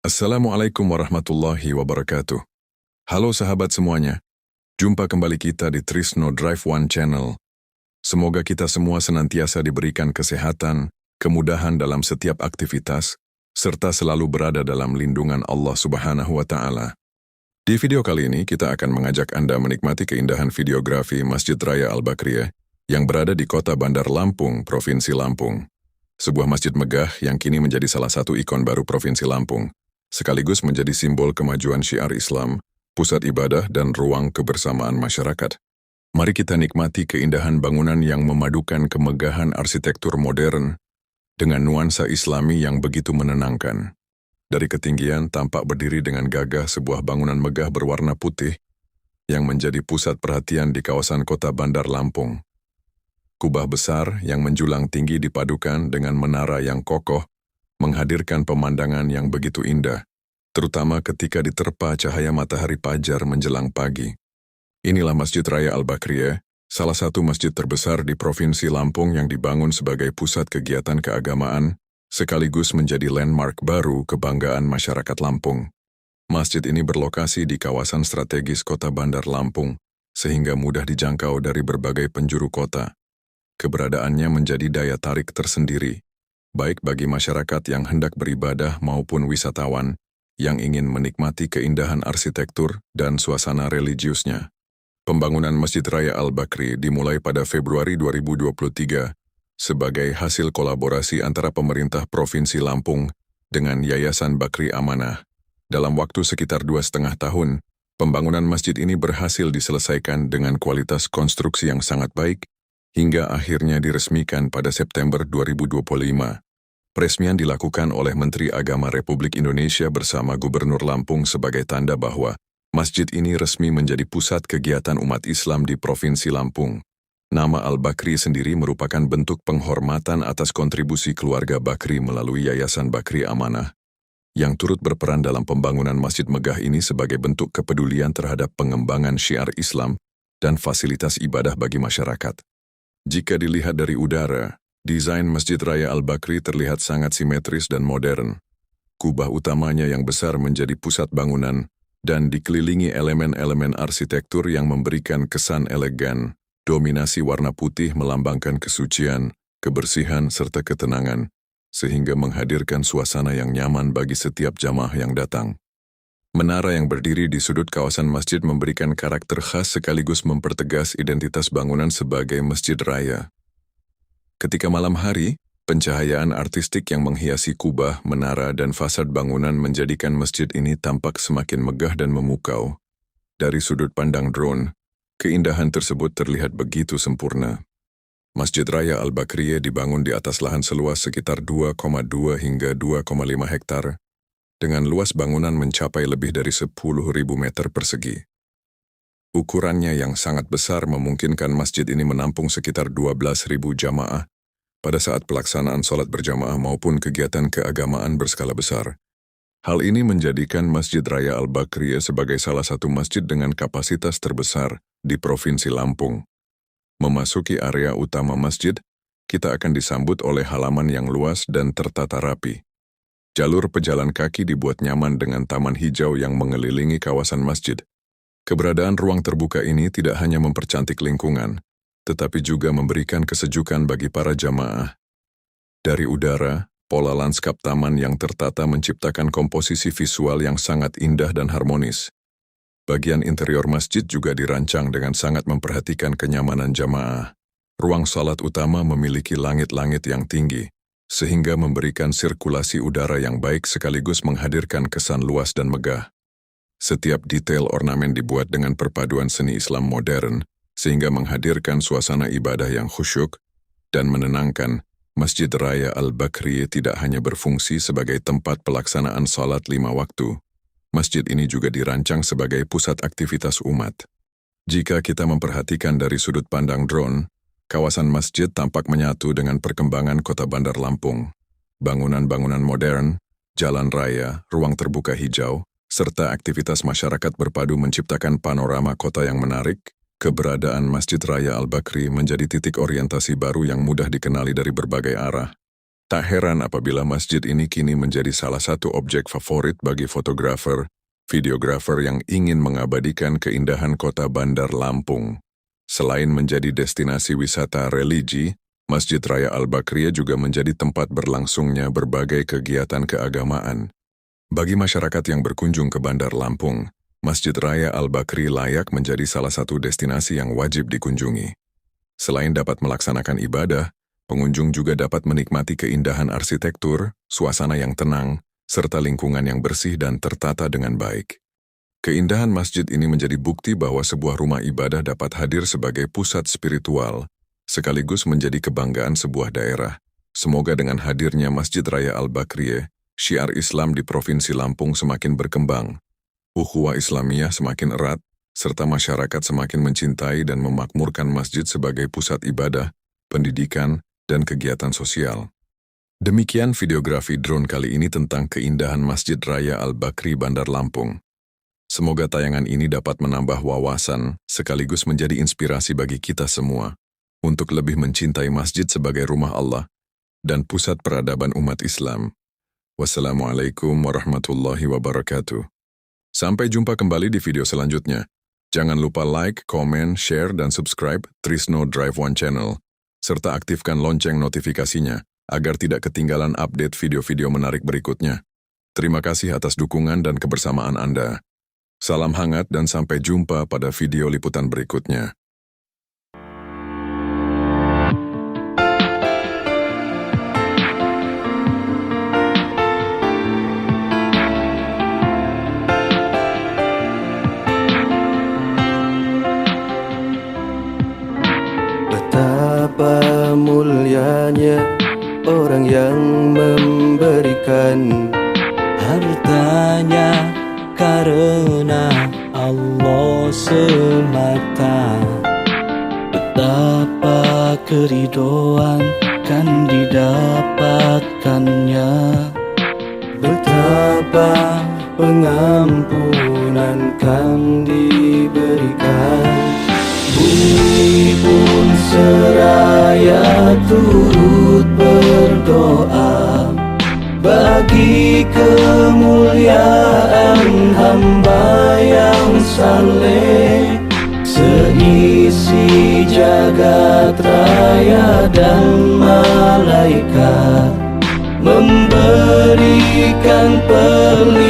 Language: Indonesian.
Assalamualaikum warahmatullahi wabarakatuh. Halo sahabat semuanya, jumpa kembali kita di Trisno Drive One Channel. Semoga kita semua senantiasa diberikan kesehatan, kemudahan dalam setiap aktivitas, serta selalu berada dalam lindungan Allah Subhanahu wa Ta'ala. Di video kali ini kita akan mengajak Anda menikmati keindahan videografi Masjid Raya Al-Bakriyah yang berada di Kota Bandar Lampung, Provinsi Lampung. Sebuah masjid megah yang kini menjadi salah satu ikon baru Provinsi Lampung, sekaligus menjadi simbol kemajuan syiar Islam, pusat ibadah dan ruang kebersamaan masyarakat. Mari kita nikmati keindahan bangunan yang memadukan kemegahan arsitektur modern dengan nuansa Islami yang begitu menenangkan. Dari ketinggian tampak berdiri dengan gagah sebuah bangunan megah berwarna putih yang menjadi pusat perhatian di kawasan Kota Bandar Lampung. Kubah besar yang menjulang tinggi dipadukan dengan menara yang kokoh menghadirkan pemandangan yang begitu indah, terutama ketika diterpa cahaya matahari fajar menjelang pagi. Inilah Masjid Raya Al-Bakriyah, salah satu masjid terbesar di Provinsi Lampung yang dibangun sebagai pusat kegiatan keagamaan, sekaligus menjadi landmark baru kebanggaan masyarakat Lampung. Masjid ini berlokasi di kawasan strategis Kota Bandar Lampung, sehingga mudah dijangkau dari berbagai penjuru kota. Keberadaannya menjadi daya tarik tersendiri, baik bagi masyarakat yang hendak beribadah maupun wisatawan yang ingin menikmati keindahan arsitektur dan suasana religiusnya. Pembangunan Masjid Raya Al-Bakriyah dimulai pada Februari 2023 sebagai hasil kolaborasi antara pemerintah Provinsi Lampung dengan Yayasan Bakri Amanah. Dalam waktu sekitar 2,5 tahun, pembangunan masjid ini berhasil diselesaikan dengan kualitas konstruksi yang sangat baik, hingga akhirnya diresmikan pada September 2025. Peresmian dilakukan oleh Menteri Agama Republik Indonesia bersama Gubernur Lampung sebagai tanda bahwa masjid ini resmi menjadi pusat kegiatan umat Islam di Provinsi Lampung. Nama Al-Bakri sendiri merupakan bentuk penghormatan atas kontribusi keluarga Bakri melalui Yayasan Bakri Amanah, yang turut berperan dalam pembangunan masjid megah ini sebagai bentuk kepedulian terhadap pengembangan syiar Islam dan fasilitas ibadah bagi masyarakat. Jika dilihat dari udara, desain Masjid Raya Al-Bakriyah terlihat sangat simetris dan modern. Kubah utamanya yang besar menjadi pusat bangunan dan dikelilingi elemen-elemen arsitektur yang memberikan kesan elegan. Dominasi warna putih melambangkan kesucian, kebersihan, serta ketenangan, sehingga menghadirkan suasana yang nyaman bagi setiap jamaah yang datang. Menara yang berdiri di sudut kawasan masjid memberikan karakter khas sekaligus mempertegas identitas bangunan sebagai masjid raya. Ketika malam hari, pencahayaan artistik yang menghiasi kubah, menara, dan fasad bangunan menjadikan masjid ini tampak semakin megah dan memukau. Dari sudut pandang drone, keindahan tersebut terlihat begitu sempurna. Masjid Raya Al-Bakriyah dibangun di atas lahan seluas sekitar 2,2 hingga 2,5 hektar, dengan luas bangunan mencapai lebih dari 10.000 meter persegi. Ukurannya yang sangat besar memungkinkan masjid ini menampung sekitar 12.000 jamaah pada saat pelaksanaan sholat berjamaah maupun kegiatan keagamaan berskala besar. Hal ini menjadikan Masjid Raya Al-Bakriyah sebagai salah satu masjid dengan kapasitas terbesar di Provinsi Lampung. Memasuki area utama masjid, kita akan disambut oleh halaman yang luas dan tertata rapi. Jalur pejalan kaki dibuat nyaman dengan taman hijau yang mengelilingi kawasan masjid. Keberadaan ruang terbuka ini tidak hanya mempercantik lingkungan, tetapi juga memberikan kesejukan bagi para jamaah. Dari udara, pola lanskap taman yang tertata menciptakan komposisi visual yang sangat indah dan harmonis. Bagian interior masjid juga dirancang dengan sangat memperhatikan kenyamanan jamaah. Ruang salat utama memiliki langit-langit yang tinggi, sehingga memberikan sirkulasi udara yang baik sekaligus menghadirkan kesan luas dan megah. Setiap detail ornamen dibuat dengan perpaduan seni Islam modern, sehingga menghadirkan suasana ibadah yang khusyuk dan menenangkan. Masjid Raya Al-Bakriyah tidak hanya berfungsi sebagai tempat pelaksanaan salat 5 waktu. Masjid ini juga dirancang sebagai pusat aktivitas umat. Jika kita memperhatikan dari sudut pandang drone, kawasan masjid tampak menyatu dengan perkembangan Kota Bandar Lampung. Bangunan-bangunan modern, jalan raya, ruang terbuka hijau, serta aktivitas masyarakat berpadu menciptakan panorama kota yang menarik. Keberadaan Masjid Raya Al-Bakriyah menjadi titik orientasi baru yang mudah dikenali dari berbagai arah. Tak heran apabila masjid ini kini menjadi salah satu objek favorit bagi fotografer, videografer yang ingin mengabadikan keindahan kota Bandar Lampung. Selain menjadi destinasi wisata religi, Masjid Raya Al-Bakriyah juga menjadi tempat berlangsungnya berbagai kegiatan keagamaan. Bagi masyarakat yang berkunjung ke Bandar Lampung, Masjid Raya Al-Bakri layak menjadi salah satu destinasi yang wajib dikunjungi. Selain dapat melaksanakan ibadah, pengunjung juga dapat menikmati keindahan arsitektur, suasana yang tenang, serta lingkungan yang bersih dan tertata dengan baik. Keindahan masjid ini menjadi bukti bahwa sebuah rumah ibadah dapat hadir sebagai pusat spiritual, sekaligus menjadi kebanggaan sebuah daerah. Semoga dengan hadirnya Masjid Raya Al-Bakriyah, syiar Islam di Provinsi Lampung semakin berkembang, ukhuwah Islamiyah semakin erat, serta masyarakat semakin mencintai dan memakmurkan masjid sebagai pusat ibadah, pendidikan, dan kegiatan sosial. Demikian videografi drone kali ini tentang keindahan Masjid Raya Al-Bakri Bandar Lampung. Semoga tayangan ini dapat menambah wawasan sekaligus menjadi inspirasi bagi kita semua untuk lebih mencintai masjid sebagai rumah Allah dan pusat peradaban umat Islam. Wassalamualaikum warahmatullahi wabarakatuh. Sampai jumpa kembali di video selanjutnya. Jangan lupa like, komen, share, dan subscribe Trisno Drive One Channel, serta aktifkan lonceng notifikasinya agar tidak ketinggalan update video-video menarik berikutnya. Terima kasih atas dukungan dan kebersamaan Anda. Salam hangat dan sampai jumpa pada video liputan berikutnya. Betapa mulianya orang yang memberikan hartanya karena Allah semata. Betapa keridhaan kan didapatkannya, betapa pengampunan kan diberikan. Bumi pun seraya turut berdoa bagi kemuliaan hamba yang saleh. Seisi jagat raya dan malaikat memberikan perlindungan